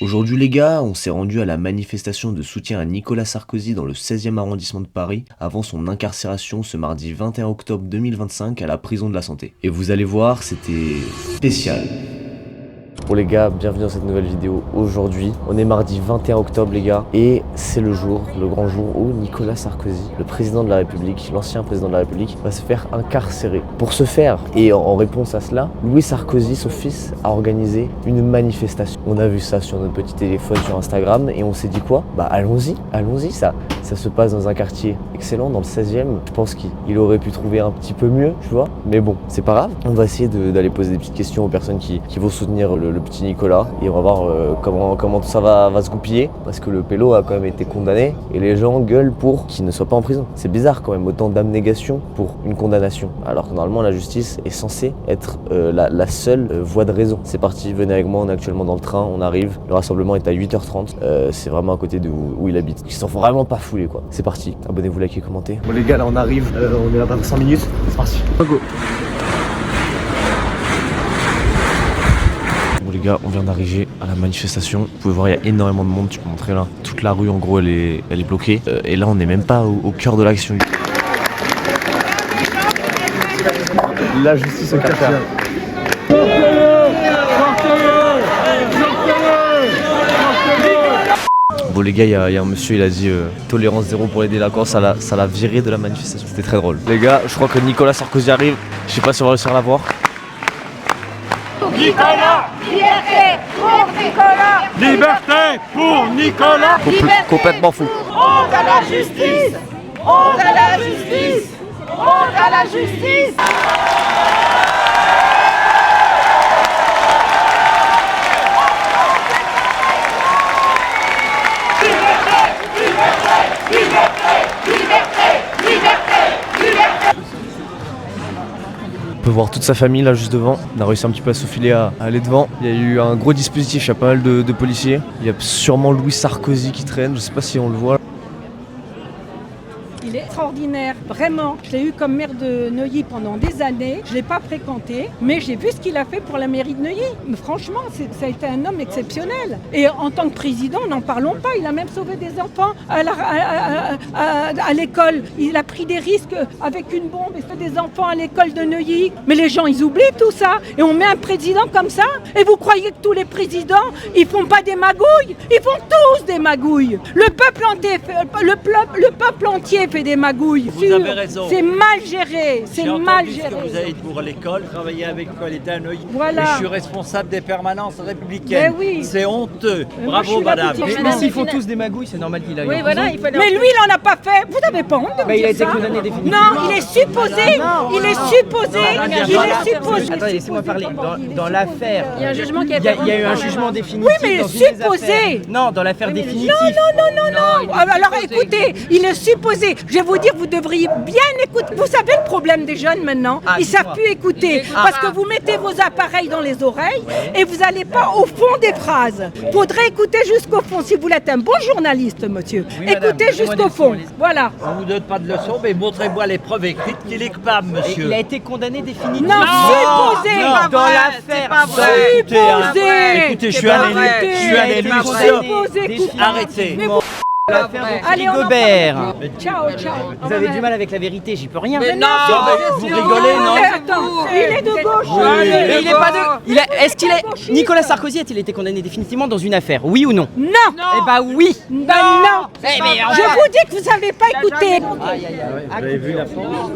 Aujourd'hui les gars, on s'est rendu à la manifestation de soutien à Nicolas Sarkozy dans le 16e arrondissement de Paris avant son incarcération ce mardi 21 octobre 2025 à la prison de la Santé. Et vous allez voir, c'était spécial. Bon les gars, bienvenue dans cette nouvelle vidéo. Aujourd'hui, on est mardi 21 octobre les gars, et c'est le jour, le grand jour où Nicolas Sarkozy, le président de la République, l'ancien président de la République, va se faire incarcérer. Pour ce faire, et en réponse à cela, Louis Sarkozy, son fils, a organisé une manifestation. On a vu ça sur notre petit téléphone sur Instagram et on s'est dit quoi? Bah allons-y, ça se passe dans un quartier excellent, dans le 16e. Je pense qu'il aurait pu trouver un petit peu mieux, tu vois. Mais bon, c'est pas grave. On va essayer d'aller poser des petites questions aux personnes qui vont soutenir le petit Nicolas et on va voir comment tout ça va se goupiller, parce que le pélo a quand même été condamné et les gens gueulent pour qu'il ne soit pas en prison. C'est bizarre quand même, autant d'abnégation pour une condamnation, alors que normalement la justice est censée être la seule voie de raison. C'est parti, venez avec moi, on est actuellement dans le train, on arrive, le rassemblement est à 8h30, c'est vraiment à côté de où il habite. Ils s'en font vraiment pas fouler quoi. C'est parti, abonnez-vous, likez, commentez. Bon les gars, là on arrive, on est là dans 5 minutes, c'est parti. Go. Les gars, on vient d'arriver à la manifestation. Vous pouvez voir, il y a énormément de monde. Tu peux montrer là. Toute la rue, en gros, elle est bloquée. Et là, on n'est même pas au cœur de l'action. La justice au quartier. Bon les gars, il y a un monsieur, il a dit tolérance zéro pour les délinquants, ça l'a viré de la manifestation. C'était très drôle. Les gars, je crois que Nicolas Sarkozy arrive. Je sais pas si on va réussir à la voir. Nicolas, liberté pour Nicolas, liberté pour Nicolas. Complètement fou. Honte à la justice, honte à la justice, honte à la justice. On peut voir toute sa famille là juste devant. On a réussi un petit peu à se faufiler à aller devant. Il y a eu un gros dispositif, il y a pas mal de policiers. Il y a sûrement Louis Sarkozy qui traîne, je sais pas si on le voit. Il est extraordinaire, vraiment. Je l'ai eu comme maire de Neuilly pendant des années. Je ne l'ai pas fréquenté, mais j'ai vu ce qu'il a fait pour la mairie de Neuilly. Mais franchement, ça a été un homme exceptionnel. Et en tant que président, n'en parlons pas. Il a même sauvé des enfants à l'école. Il a pris des risques avec une bombe et fait des enfants à l'école de Neuilly. Mais les gens, ils oublient tout ça. Et on met un président comme ça. Et vous croyez que tous les présidents, ils font pas des magouilles? Ils font tous des magouilles. Le peuple entier fait des magouilles. Vous avez raison. C'est mal géré. C'est mal géré. géré. Vous avez pour l'école, travailler avec l'école était à Neuilly. Voilà. Et je suis responsable des permanences républicaines. Mais oui. C'est honteux. Moi, Bravo madame. Mais s'ils font tous des magouilles, c'est normal qu'il aille en prison. Mais lui, il en a pas fait. Vous n'avez pas honte de me Il a dire été ça? condamné définitivement. Non, il est supposé. Il est supposé. Attendez, laissez-moi parler. Dans l'affaire, Il y a un jugement qui a été il y a eu un jugement définitif. Oui, mais dans une des supposé. affaires. Non, dans l'affaire définitive. Non. Alors écoutez, il est supposé. Je vais vous dire, vous devriez bien écouter. Vous savez le problème des jeunes maintenant? Ils ne savent plus écouter. Parce que vous mettez vos appareils dans les oreilles et vous n'allez pas au fond des phrases. Il faudrait écouter jusqu'au fond. Si vous êtes un bon journaliste, monsieur, Oui, madame, écoutez donnez-moi jusqu'au des fond. journalistes. Voilà. On ne vous donne pas de leçons, mais montrez-moi les preuves écrites qu'il est coupable, Et monsieur. il a été condamné définitivement. Non, supposé. Dans l'affaire. Supposé. Écoutez, je suis un élu Supposé. Arrêtez. L'affaire de Allez, on en Gobert. Ciao. Vous avez du mal avec la vérité, j'y peux rien. Mais non, Vous rigolez, non? Attends, il est de gauche. Mais il est pas de. Est-ce qu'il est. Nicolas Sarkozy a-t-il été condamné définitivement dans une affaire? Oui ou non? Non. Eh bah oui. Non. Mais Je vous dis que vous n'avez pas écouté. Vous avez vu la France?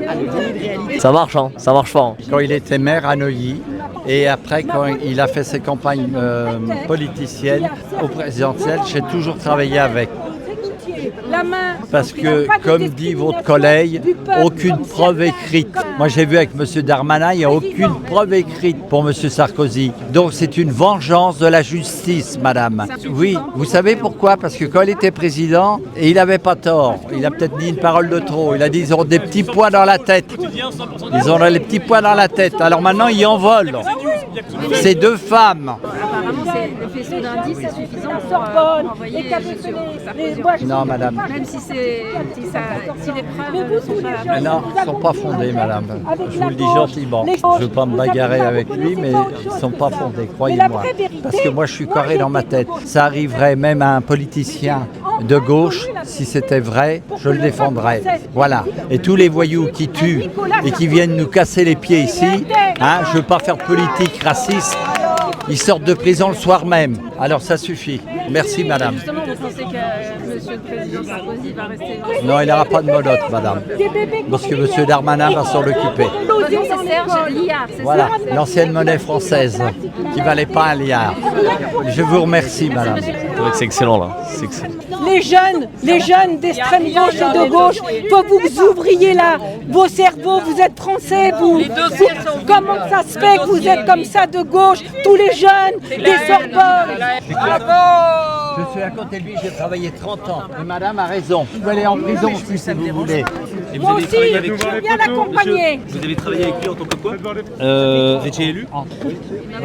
Ça marche hein, ça marche fort. Quand il était maire à Neuilly et après quand il a fait ses campagnes politiciennes au présidentiel, j'ai toujours travaillé avec. La main. Parce que, comme dit votre collègue, aucune preuve écrite. Moi j'ai vu avec M. Darmanin, il n'y a aucune preuve écrite pour M. Sarkozy. Donc c'est une vengeance de la justice, madame. Oui, vous savez pourquoi? Parce que quand il était président, et il n'avait pas tort, il a peut-être dit une parole de trop, il a dit ils ont des petits pois dans la tête. Ils ont les petits pois dans la tête, alors maintenant ils en volent. Ces deux femmes. Apparemment, le faisceau d'indices est suffisant pour Sorbonne, envoyer les cabinets, M. les Sarkozy. Non, madame. Même si les preuves ne sont pas... Non, ils ne sont pas fondés, madame. Je vous le dis gentiment. Je ne veux pas me bagarrer avec lui, mais ils ne sont pas fondés, croyez-moi. Parce que moi, je suis carré dans ma tête. Ça arriverait même à un politicien de gauche, si c'était vrai, je le défendrais. Voilà. Et tous les voyous qui tuent et qui viennent nous casser les pieds ici, hein, je ne veux pas faire de politique raciste, ils sortent de prison le soir même. Alors ça suffit. Merci, madame. Justement, vous pensez que Monsieur le Président Sarkozy va rester... Non, il n'aura pas de molotte, madame. Parce que Monsieur Darmanin va s'en occuper. Votre nom, c'est Serge Liard, c'est Voilà, ça? l'ancienne monnaie française, qui ne valait pas un liard. Je vous remercie, madame. C'est excellent là, c'est excellent. Les jeunes d'extrême gauche et de gauche, faut que vous ouvriez là vos cerveaux, vous êtes français, vous. Comment ça se fait que vous êtes comme ça de gauche, tous les jeunes, des Sorbonne? Je suis à côté de lui, j'ai travaillé 30 ans. Et madame a raison. Vous allez en prison aussi, si vous voulez. Moi aussi, je veux bien l'accompagner. Vous avez travaillé avec lui en tant que quoi Vous étiez élu On a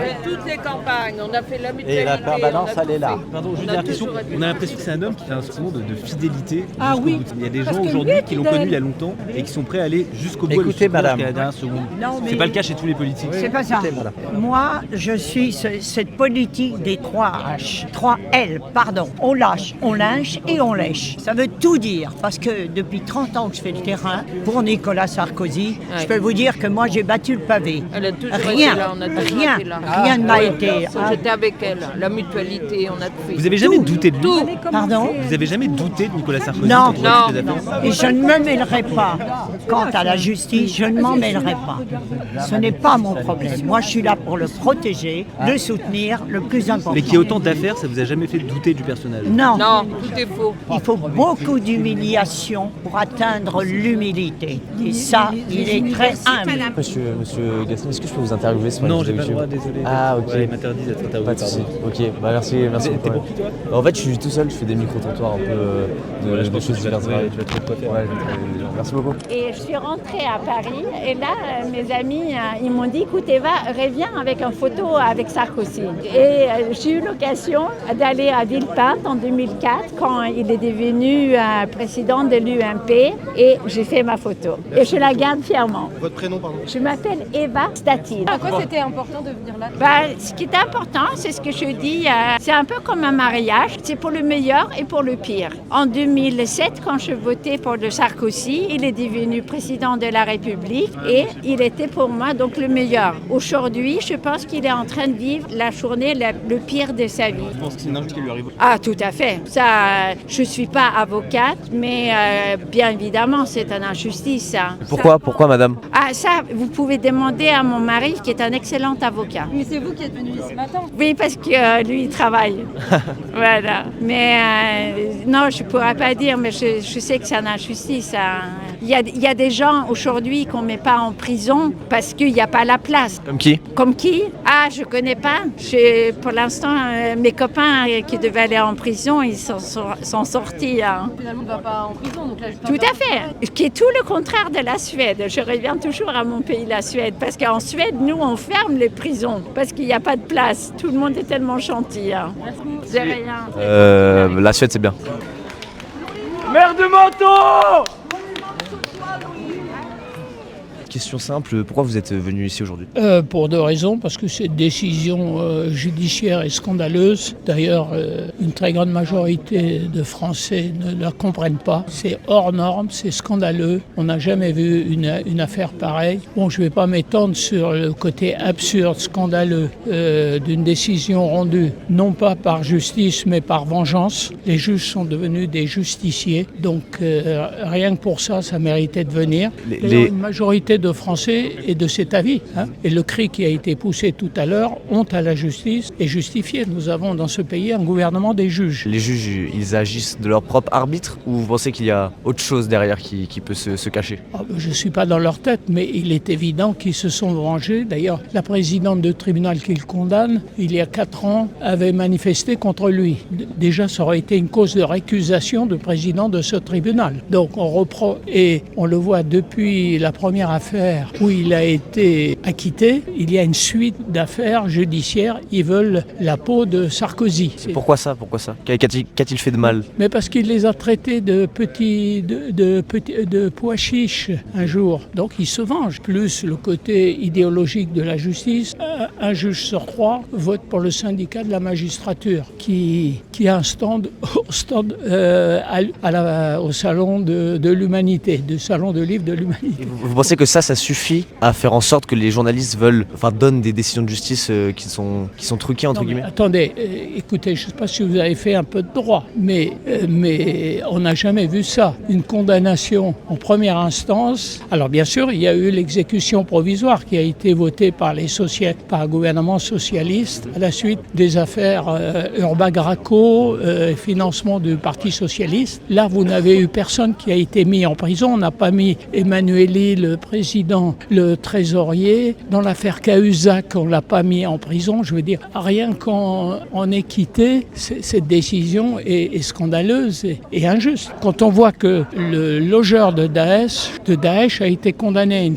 fait toutes les campagnes, on a fait la mutualité. Et la permanence, elle est là. Pardon, juste une question. On a l'impression que c'est un homme qui a un sentiment de fidélité. Ah jusqu'au oui. bout. Il y a des Parce gens que aujourd'hui lui, qui l'ont fidèle. connu il y a longtemps et qui sont prêts à aller jusqu'au bout. Écoutez, madame. Jusqu'à la dernière seconde. mais- C'est pas le cas chez tous les politiques. C'est pas ça. Moi, je suis cette politique des 3 H. 3 L, pardon. On lâche, on lynche et on lèche. Ça veut tout dire. Parce que depuis 30 ans que je fais le terrain pour Nicolas Sarkozy, je peux vous dire que moi, j'ai battu le pavé. Elle a toujours Rien, été là, on a toujours rien, été là. rien n'a été. J'étais avec elle, la mutualité, on a tout fait. Vous avez jamais douté de lui Pardon? Vous avez jamais douté de Nicolas Sarkozy Non. quand on a fait des affaires Et je ne me mêlerai pas. Quant à la justice, je ne m'en mêlerai pas. Ce n'est pas mon problème. Moi, je suis là pour le protéger, le soutenir, le plus important. Mais qu'il y ait autant d'affaires, ça vous a jamais fait douter du personnage? Non. Non, tout est faux. Il faut beaucoup d'humiliation pour atteindre l'humilité. Et ça, il est très humble. Monsieur Gaston, est-ce que je peux vous interviewer ce matin? Non, j'ai pas le droit, désolé. Ah, ok. Ouais, il m'interdit d'être interviewé. Pas de soucis. pardon. Ok, bah merci beaucoup. T'es pour qui, toi En fait, je suis tout seul, je fais des micro-trottoirs un peu Voilà, je pense que choses tu vas diverses. trouver- tu vas trouver quoi faire. Ouais, je vais trouver- Merci beaucoup. Et je suis rentrée à Paris et là, mes amis, ils m'ont dit, écoute Eva, reviens avec une photo avec Sarkozy. Et j'ai eu l'occasion d'aller à Villepinte en 2004 quand il est devenu président de l'UMP et j'ai fait ma photo. Et je la garde fièrement. Votre prénom, pardon? Je m'appelle Eva Statine. Pourquoi c'était important de venir là? Ce qui est important, c'est ce que je dis, c'est un peu comme un mariage, c'est pour le meilleur et pour le pire. En 2007, quand je votais pour le Sarkozy, il est devenu président de la République et il était pour moi donc le meilleur. Aujourd'hui, je pense qu'il est en train de vivre la journée le pire de sa vie. Je pense que c'est une injustice qui lui arrive. Ah, tout à fait. Ça, je suis pas avocate, mais bien évidemment, c'est une injustice. Ça. Pourquoi madame? Ah, ça, vous pouvez demander à mon mari, qui est un excellent avocat. Mais c'est vous qui êtes venu ici ce matin. Oui, parce que lui, il travaille. Voilà. Mais non, je ne pourrais pas dire, mais je sais que c'est une injustice. Il y a des gens aujourd'hui qu'on ne met pas en prison parce qu'il n'y a pas la place. Comme qui? Comme qui? Ah, je ne connais pas. Pour l'instant, mes copains qui devaient aller en prison, ils sont sortis. Hein. Finalement, on ne va pas en prison. Donc là, Tout à fait. Qui est tout le contraire de la Suède. Je reviens toujours à mon pays, la Suède. Parce qu'en Suède, nous, on ferme les prisons. Parce qu'il n'y a pas de place. Tout le monde est tellement gentil. Hein. De rien. La Suède, c'est bien. Maire de Menton! Question simple, pourquoi vous êtes venu ici aujourd'hui? Pour deux raisons, parce que cette décision judiciaire est scandaleuse. D'ailleurs, une très grande majorité de Français ne la comprennent pas. C'est hors norme, c'est scandaleux. On n'a jamais vu une affaire pareille. Bon, je ne vais pas m'étendre sur le côté absurde, scandaleux d'une décision rendue, non pas par justice, mais par vengeance. Les juges sont devenus des justiciers, donc rien que pour ça, ça méritait de venir. Une majorité de Français est de cet avis. Hein. Et le cri qui a été poussé tout à l'heure, honte à la justice, est justifié. Nous avons dans ce pays un gouvernement des juges. Les juges, ils agissent de leur propre arbitre ou vous pensez qu'il y a autre chose derrière qui peut se cacher? Je ne suis pas dans leur tête, mais il est évident qu'ils se sont vengés. D'ailleurs, la présidente du tribunal qui le condamne, il y a 4 ans, avait manifesté contre lui. Déjà, ça aurait été une cause de récusation du président de ce tribunal. Donc on reprend, et on le voit depuis la première affaire, affaire où il a été acquitté, il y a une suite d'affaires judiciaires. Ils veulent la peau de Sarkozy. Pourquoi ça? Qu'a-t-il fait de mal? Mais parce qu'il les a traités de pois chiches un jour. Donc il se venge. Plus le côté idéologique de la justice, un juge sur 3 vote pour le syndicat de la magistrature qui a un stand au salon de l'humanité, du salon de livre de l'humanité. Vous pensez que ça suffit à faire en sorte que les journalistes donnent des décisions de justice qui sont truquées entre guillemets? Attendez, écoutez, je ne sais pas si vous avez fait un peu de droit, mais on n'a jamais vu ça. Une condamnation en première instance. Alors bien sûr, il y a eu l'exécution provisoire qui a été votée par un gouvernement socialiste à la suite des affaires Urbac-Graco, financement du Parti socialiste. Là, vous n'avez eu personne qui a été mis en prison. On n'a pas mis Emmanueli, le président, le trésorier. Dans l'affaire Cahuzac, on ne l'a pas mis en prison. Je veux dire, rien qu'en équité, cette décision est scandaleuse et injuste. Quand on voit que le logeur de Daesh a été condamné à une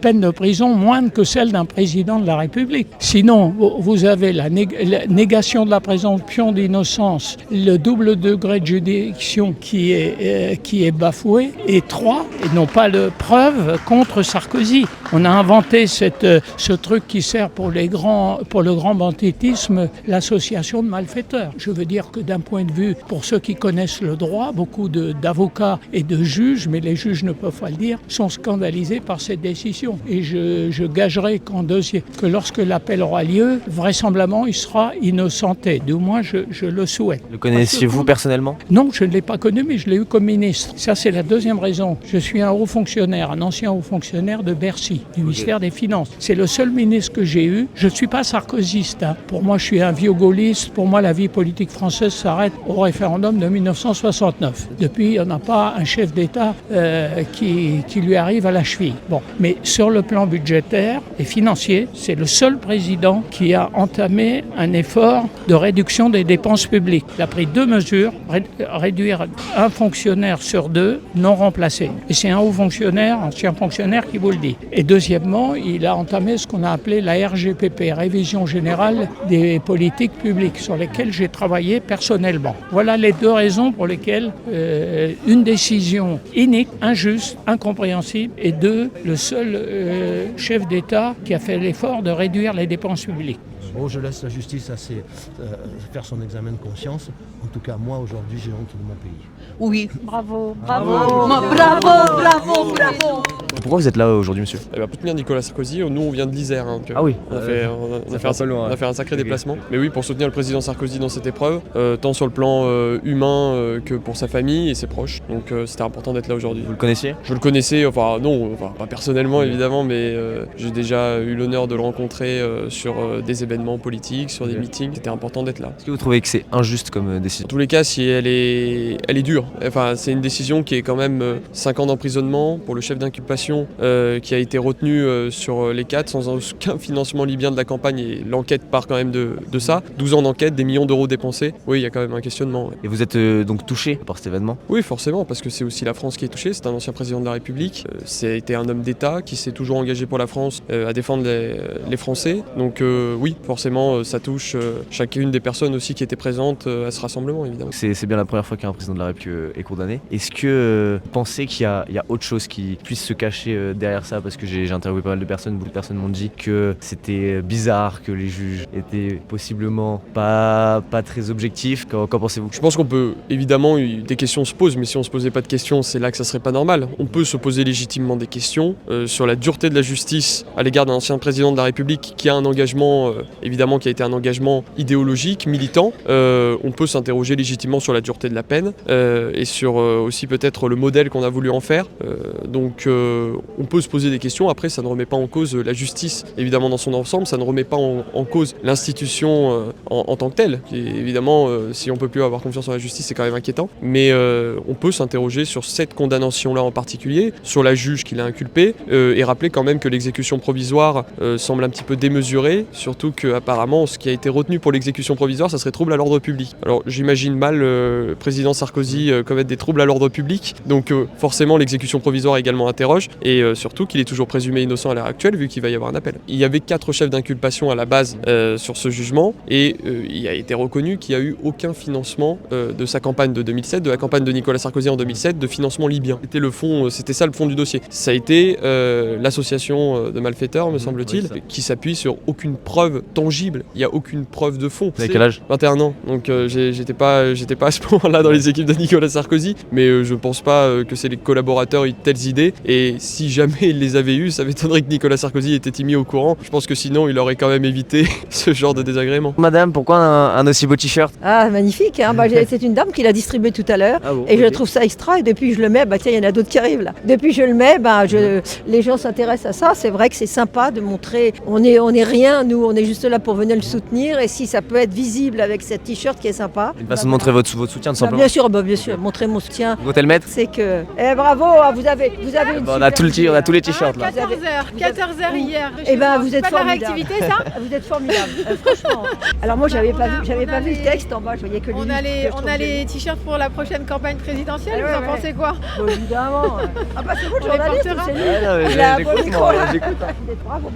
peine de prison moindre que celle d'un président de la République. Sinon, vous avez la négation de la présomption d'innocence, le double degré de juridiction qui est bafoué, et 3, et non pas de preuve contre Sarkozy. On a inventé ce truc qui sert pour le grand banditisme, l'association de malfaiteurs. Je veux dire que d'un point de vue, pour ceux qui connaissent le droit, beaucoup d'avocats et de juges, mais les juges ne peuvent pas le dire, sont scandalisés par cette décision. Et je gagerai que lorsque l'appel aura lieu, vraisemblablement il sera innocenté. Du moins, je le souhaite. Le connaissiez-vous personnellement? Non, je ne l'ai pas connu, mais je l'ai eu comme ministre. Ça, c'est la deuxième raison. Je suis un haut fonctionnaire, un ancien haut fonctionnaire de Bercy, du ministère des Finances. C'est le seul ministre que j'ai eu. Je ne suis pas sarkozyste. Pour moi, je suis un vieux gaulliste. Pour moi, la vie politique française s'arrête au référendum de 1969. Depuis, il n'y en a pas un chef d'État qui lui arrive à la cheville. Bon, mais sur le plan budgétaire et financier, c'est le seul président qui a entamé un effort de réduction des dépenses publiques. Il a pris 2 mesures, réduire un fonctionnaire sur 2 non remplacé. Et c'est un haut fonctionnaire, ancien fonctionnaire qui vous le dit. Et deuxièmement, il a entamé ce qu'on a appelé la RGPP, Révision Générale des Politiques Publiques, sur lesquelles j'ai travaillé personnellement. Voilà les 2 raisons pour lesquelles une décision inique, injuste, incompréhensible, et 2, le seul chef d'État qui a fait l'effort de réduire les dépenses publiques. Bon, je laisse la justice faire son examen de conscience. En tout cas, moi, aujourd'hui, j'ai honte de mon pays. Oui. Bravo. Pourquoi vous êtes là aujourd'hui, monsieur? Pour soutenir Nicolas Sarkozy, nous on vient de l'Isère. Ah oui. On a fait un sacré déplacement. Mais oui, pour soutenir le président Sarkozy dans cette épreuve, tant sur le plan humain que pour sa famille et ses proches. Donc c'était important d'être là aujourd'hui. Vous le connaissiez? Je le connaissais, pas personnellement évidemment, mais j'ai déjà eu l'honneur de le rencontrer sur des événements politiques, sur des meetings. C'était important d'être là. Est-ce que vous trouvez que c'est injuste comme décision? En tous les cas, si elle est dure. Enfin, c'est une décision qui est quand même 5 ans d'emprisonnement pour le chef d'inculpation qui a été retenu sur les 4 sans aucun financement libyen de la campagne, et l'enquête part quand même de ça. 12 ans d'enquête, des millions d'euros dépensés. Oui, il y a quand même un questionnement. Ouais. Et vous êtes donc touché par cet événement? Oui, forcément, parce que c'est aussi la France qui est touchée. C'est un ancien président de la République. C'est un homme d'État qui s'est toujours engagé pour la France à défendre les Français. Donc oui, forcément, ça touche chacune des personnes aussi qui étaient présentes à ce rassemblement, évidemment. C'est bien la première fois qu'un président de la République est condamné. Est-ce que vous pensez qu'il y a autre chose qui puisse se cacher derrière ça? Parce que j'ai interviewé pas mal de personnes, beaucoup de personnes m'ont dit que c'était bizarre, que les juges étaient possiblement pas très objectifs. Qu'en pensez-vous? Je pense qu'on peut, évidemment, des questions se posent, mais si on se posait pas de questions, c'est là que ça serait pas normal. On peut se poser légitimement des questions sur la dureté de la justice à l'égard d'un ancien président de la République qui a un engagement, évidemment, qui a été un engagement idéologique, militant. On peut s'interroger légitimement sur la dureté de la peine et sur aussi peut-être le modèle qu'on a voulu en faire. Donc on peut se poser des questions. Après, ça ne remet pas en cause la justice, évidemment, dans son ensemble. Ça ne remet pas en cause l'institution en tant que telle. Et évidemment, si on peut plus avoir confiance en la justice, c'est quand même inquiétant. Mais on peut s'interroger sur cette condamnation-là en particulier, sur la juge qui l'a inculpée, et rappeler quand même que l'exécution provisoire semble un petit peu démesurée, surtout qu'à apparemment ce qui a été retenu pour l'exécution provisoire, ça serait trouble à l'ordre public. Alors j'imagine mal le président Sarkozy commettre des troubles à l'ordre public, donc forcément l'exécution provisoire également interroge, et surtout qu'il est toujours présumé innocent à l'heure actuelle vu qu'il va y avoir un appel. Il y avait 4 chefs d'inculpation à la base sur ce jugement, et il a été reconnu qu'il n'y a eu aucun financement de sa campagne de 2007, de la campagne de Nicolas Sarkozy en 2007, de financement libyen. C'était ça le fond du dossier. Ça a été l'association de malfaiteurs, me semble-t-il, qui s'appuie sur aucune preuve tangible. Il n'y a aucune preuve de fond. Vous avez quel âge ? 21 ans. Donc j'étais pas à ce moment-là dans les équipes de Nicolas Sarkozy, mais je pense pas que c'est les collaborateurs aient telles idées. Et si jamais ils les avaient eues, ça m'étonnerait que Nicolas Sarkozy ait été mis au courant. Je pense que sinon il aurait quand même évité ce genre de désagrément. Madame, pourquoi un aussi beau t-shirt ? Ah, magnifique, hein. C'est une dame qui l'a distribué tout à l'heure, et je trouve ça extra, et depuis que je le mets, tiens, il y en a d'autres qui arrivent là. Depuis que je le mets, les gens s'intéressent à ça. C'est vrai que c'est sympa de montrer, on est rien, nous, on est juste là pour venir le soutenir, et si ça peut être visible avec cette t-shirt qui est sympa. Une façon de montrer votre soutien, tout simplement. Bien sûr, montrer mon soutien. Vous le mettre ? C'est que, bravo, vous avez une on a tous les t-shirts là. 14h hier. Vous êtes pas formidable. de la réactivité, ça Vous êtes formidable, franchement. Alors moi, j'avais pas vu le texte en bas, je voyais que on a les t-shirts pour la prochaine campagne présidentielle, vous en pensez quoi? Évidemment. C'est vous le journaliste, c'est lui. J'écoute. Bravo.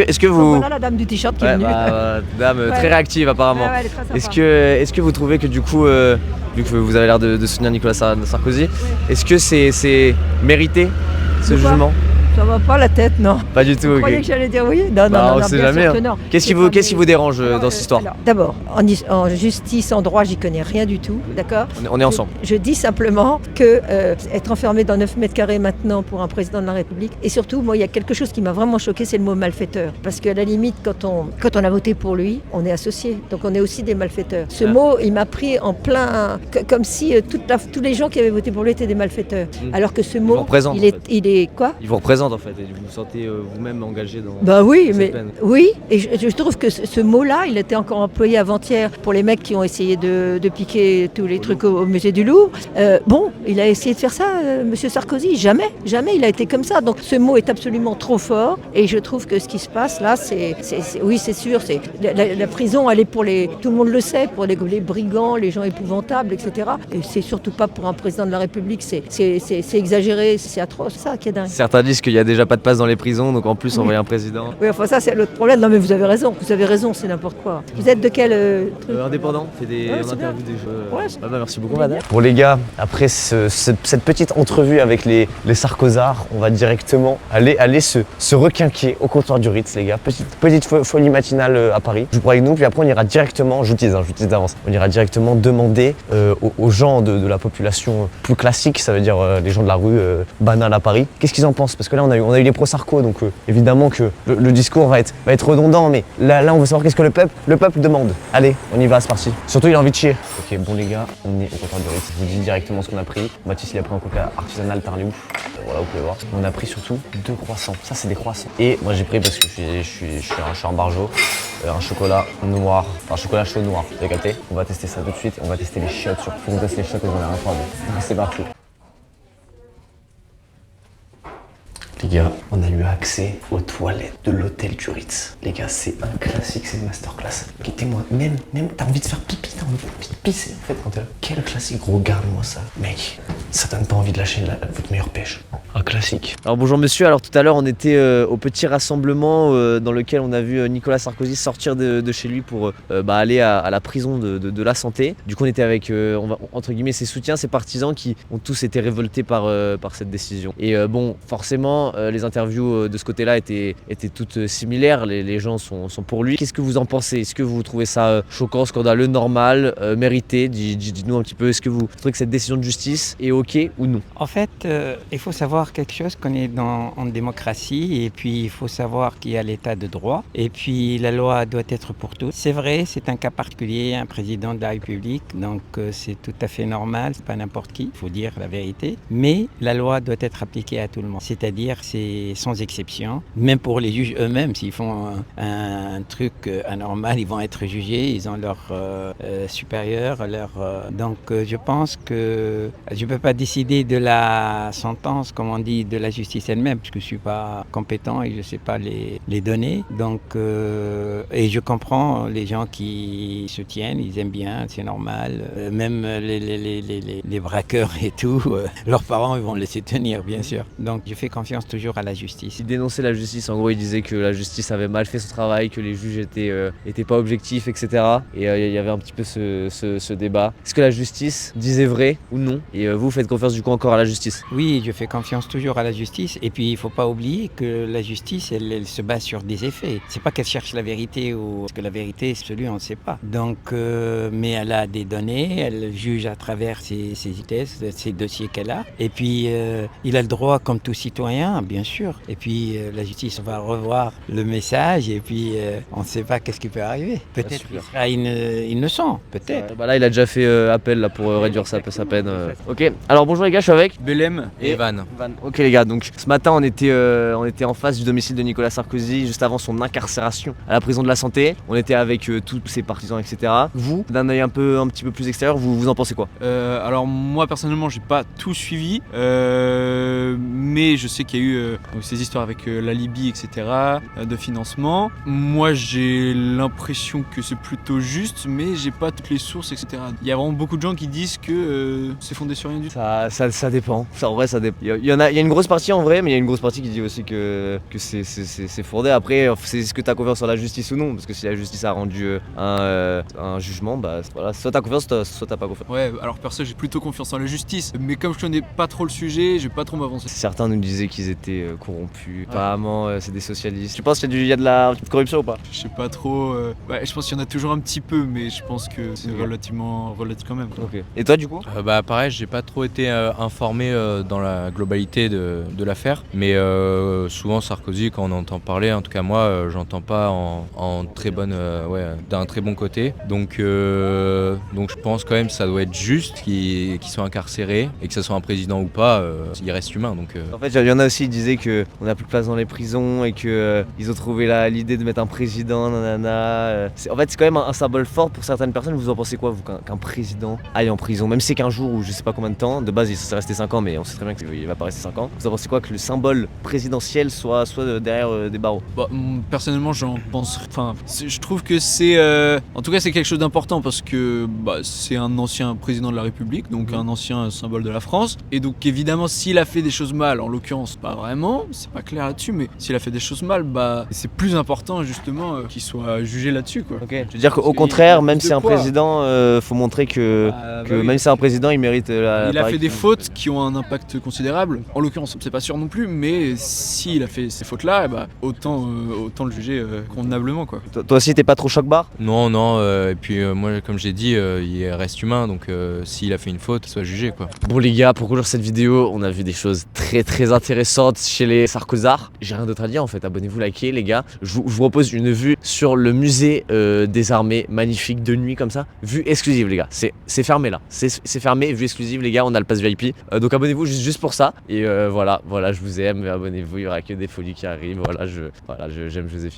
Est-ce que vous... Voilà la dame du t-shirt qui est venue. Dame très réactive apparemment. Elle est très sympa. Est-ce que vous trouvez que du coup, vu que vous avez l'air de soutenir Nicolas Sarkozy, est-ce que c'est mérité ce jugement ? Ça va pas la tête, non. Pas du tout. Vous croyez que j'allais dire oui ? Non, on sait jamais. Qu'est-ce qui vous dérange dans cette histoire ? D'abord, en justice, en droit, j'y connais rien du tout, d'accord ? On est ensemble. Je dis simplement que être enfermé dans 9 mètres carrés maintenant pour un président de la République, et surtout, moi, il y a quelque chose qui m'a vraiment choqué, c'est le mot malfaiteur. Parce qu'à la limite, quand on a voté pour lui, on est associés, donc on est aussi des malfaiteurs. Ce mot, il m'a pris en plein, comme si tous les gens qui avaient voté pour lui étaient des malfaiteurs. Alors que ce mot, il est quoi ? Il vous représente en fait, et vous vous sentez vous-même engagé dans et je trouve que ce mot-là, il était encore employé avant-hier pour les mecs qui ont essayé de piquer tous les trucs au musée du Louvre. Il a essayé de faire ça, Monsieur Sarkozy, jamais il a été comme ça. Donc ce mot est absolument trop fort, et je trouve que ce qui se passe là, c'est sûr, c'est la prison, elle est pour tout le monde le sait, pour les brigands, les gens épouvantables, etc. Et c'est surtout pas pour un président de la République, c'est exagéré, c'est atroce, ça qui est dingue. Certains disent qu'il y a déjà pas de place dans les prisons, donc en plus envoyer un président. Oui, enfin ça c'est l'autre problème. Non mais vous avez raison, c'est n'importe quoi. Vous êtes de quel truc indépendant, fait des interviews des jeux. Merci beaucoup madame. Bon les gars, après cette petite entrevue avec les Sarkozards, on va directement aller se requinquer au comptoir du Ritz les gars. Petite folie matinale à Paris. Je vous prends avec nous, puis après on ira directement, je vous dis d'avance, on ira directement demander aux gens de la population plus classique, ça veut dire les gens de la rue banale à Paris, qu'est-ce qu'ils en pensent, parce que là on a eu les pro-Sarko, donc évidemment que le discours va être redondant, mais là on veut savoir qu'est-ce que le peuple demande. Allez, on y va, c'est parti. Surtout il a envie de chier. Ok, bon les gars, on est au comptoir du Ritz. Je vous dis directement ce qu'on a pris. Mathis il a pris un coca artisanal Tarliouf. Voilà, vous pouvez voir. On a pris surtout 2 croissants. Ça c'est des croissants. Et moi j'ai pris, parce que je suis un barjo, un chocolat noir, un chocolat chaud noir. Vous avez capté ? On va tester ça tout de suite. On va tester les chiottes sur fond. On teste les chiottes, on a un problème. C'est parti. Les gars, on a eu accès aux toilettes de l'hôtel du Ritz. Les gars, c'est un classique, c'est une masterclass. Quittez-moi, même t'as envie de faire pipi, t'as envie de pisser en fait quand t'es là. Quel classique, regarde-moi ça. Mec, ça donne pas envie de lâcher votre meilleure pêche. Un classique. Alors bonjour monsieur, alors tout à l'heure on était au petit rassemblement dans lequel on a vu Nicolas Sarkozy sortir de chez lui pour aller à la prison de la santé. Du coup on était avec, entre guillemets, ses soutiens, ses partisans qui ont tous été révoltés par cette décision. Et forcément, les interviews de ce côté-là étaient toutes similaires, les gens sont pour lui. Qu'est-ce que vous en pensez ? Est-ce que vous trouvez ça choquant, scandaleux, normal, mérité ? Dites-nous un petit peu, est-ce que vous trouvez que cette décision de justice est ok ou non ? En fait, il faut savoir quelque chose, qu'on est en démocratie, et puis il faut savoir qu'il y a l'état de droit, et puis la loi doit être pour tous. C'est vrai, c'est un cas particulier, un président de la République, donc c'est tout à fait normal, c'est pas n'importe qui, il faut dire la vérité, mais la loi doit être appliquée à tout le monde, c'est-à-dire c'est sans exception, même pour les juges eux-mêmes, s'ils font un truc anormal, ils vont être jugés, ils ont leur supérieur, donc je pense que je peux pas pas décider de la sentence, comme on dit, de la justice elle-même, puisque je ne suis pas compétent et je ne sais pas les donner. Donc, et je comprends les gens qui se tiennent, ils aiment bien, c'est normal. Même les braqueurs et tout, leurs parents ils vont laisser tenir, bien sûr. Donc je fais confiance toujours à la justice. Il dénonçait la justice, en gros il disait que la justice avait mal fait son travail, que les juges étaient pas objectifs, etc. Et il y avait un petit peu ce débat. Est-ce que la justice disait vrai ou non? Et vous faites confiance du coup encore à la justice? Oui, je fais confiance toujours à la justice. Et puis il ne faut pas oublier que la justice, elle se base sur des effets. C'est pas qu'elle cherche la vérité, ou parce que la vérité est absolue, on ne sait pas. Donc, mais elle a des données, elle juge à travers ses tests, ces dossiers qu'elle a. Et puis il a le droit, comme tout citoyen, bien sûr. Et puis la justice va revoir le message et puis on ne sait pas qu'est-ce qui peut arriver. Peut-être qu'il sera innocent, peut-être. Là il a déjà fait appel là, pour réduire sa peine. Ok, alors bonjour les gars, je suis avec Belém et Van. Ok les gars, donc ce matin on était en face du domicile de Nicolas Sarkozy juste avant son incarcération à la prison de la Santé. On était avec tous ses partisans, etc. Vous, d'un œil un petit peu plus extérieur, vous en pensez quoi? Alors moi personnellement j'ai pas tout suivi, mais je sais qu'il y a eu ces histoires avec la Libye, etc. De financement. Moi j'ai l'impression que c'est plutôt juste, mais j'ai pas toutes les sources, etc. Il y a vraiment beaucoup de gens qui disent que c'est fondé sur rien du tout. Ça dépend. En vrai ça dépend. Il y a une grosse partie en vrai, mais il y a une grosse partie qui dit aussi que c'est fondé. Après c'est est-ce que t'as confiance en la justice ou non? Parce que si la justice a rendu un jugement, bah voilà, soit t'as confiance, soit t'as pas confiance. Ouais, alors perso j'ai plutôt confiance en la justice, mais comme je connais pas trop le sujet, je vais pas trop m'avancer. Certains nous disaient qu'ils étaient corrompus, apparemment c'est des socialistes. Tu penses qu'il y a de la corruption ou pas? Je sais pas trop, je pense qu'il y en a toujours un petit peu, mais je pense que c'est relativement quand même. Okay. Et toi du coup? Pareil, j'ai pas trop été informé dans la globalité de l'affaire, mais souvent Sarkozy, quand on entend parler, en tout cas moi j'entends pas en très bonne, d'un très bon côté, donc je pense quand même que ça doit être juste qu'ils soient incarcérés, et que ce soit un président ou pas, il reste humain. Donc, En fait il y en a aussi, ils disaient qu'on n'a plus de place dans les prisons et qu'ils ont trouvé l'idée de mettre un président, nanana. En fait c'est quand même un symbole fort pour certaines personnes. Vous en pensez quoi vous, qu'un président aille en prison, même si c'est qu'un jour ou je sais pas combien de temps? De base il s'est resté 5 ans, mais on sait très bien qu'il va pas rester 5 ans. Vous en pensez quoi que le symbole présidentiel soit derrière des barreaux? Personnellement j'en pense, je trouve que c'est en tout cas c'est quelque chose d'important parce que c'est un ancien président de la République, donc un ancien symbole de la France, et donc évidemment s'il a fait des choses mal, en l'occurrence pas vraiment, c'est pas clair là-dessus, mais s'il a fait des choses mal, c'est plus important justement qu'il soit jugé là-dessus quoi. Okay. Je veux dire qu'au contraire, même si c'est un président, faut montrer que même si c'est un président, il mérite il a fait des fautes qui ont un impact considérable, en l'occurrence c'est pas sûr non plus, mais s'il a fait ces fautes là, autant le juger convenablement quoi. Toi aussi t'es pas trop choc-barre? Non, et puis moi comme j'ai dit, il reste humain, donc s'il a fait une faute, soit jugé quoi. Bon les gars, pour conclure cette vidéo, on a vu des choses très très intéressantes chez les Sarkozards. J'ai rien d'autre à dire en fait, abonnez-vous, likez les gars. Je vous propose une vue sur le musée des armées, magnifique de nuit comme ça. Vue exclusive les gars, c'est fermé là, c'est fermé, vue exclusive les gars, on a le pass VIP. Donc abonnez-vous juste pour ça. Et voilà, je vous aime, abonnez-vous, il y aura que des folies qui arrivent. J'aime Joséphine.